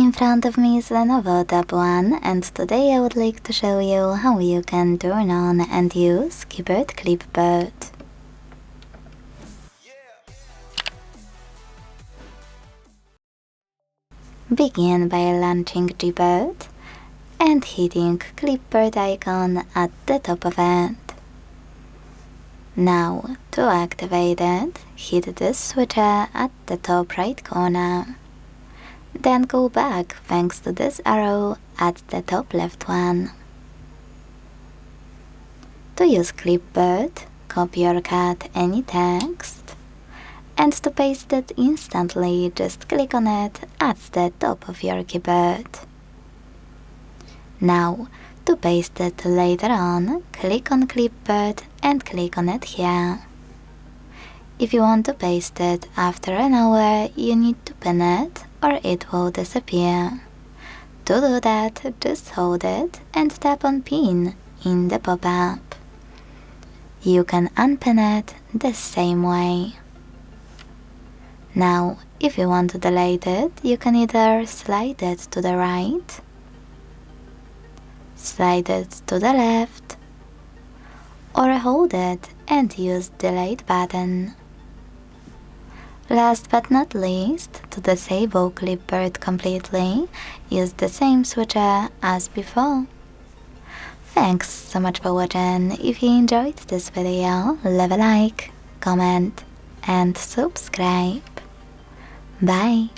In front of me is LENOVO Tab One, and today I would like to show you how you can turn on and use keyboard Clipboard. Begin by launching Gboard and hitting Clipboard icon at the top of it. Now, to activate it, hit this switcher at the top right corner. Then go back thanks to this arrow at the top left one. To use Clipboard, copy or cut any text, and to paste it instantly, just click on it at the top of your keyboard. Now, to paste it later on, click on Clipboard and click on it here. If you want to paste it after an hour, you need to pin it or it will disappear. To do that, just hold it and tap on Pin in the pop-up. You can unpin it the same way. Now, if you want to delete it, you can either slide it to the right, slide it to the left, or hold it and use delete button. Last but not least, to disable Clipboard completely, use the same switcher as before. Thanks so much for watching. If you enjoyed this video, leave a like, comment and subscribe. Bye!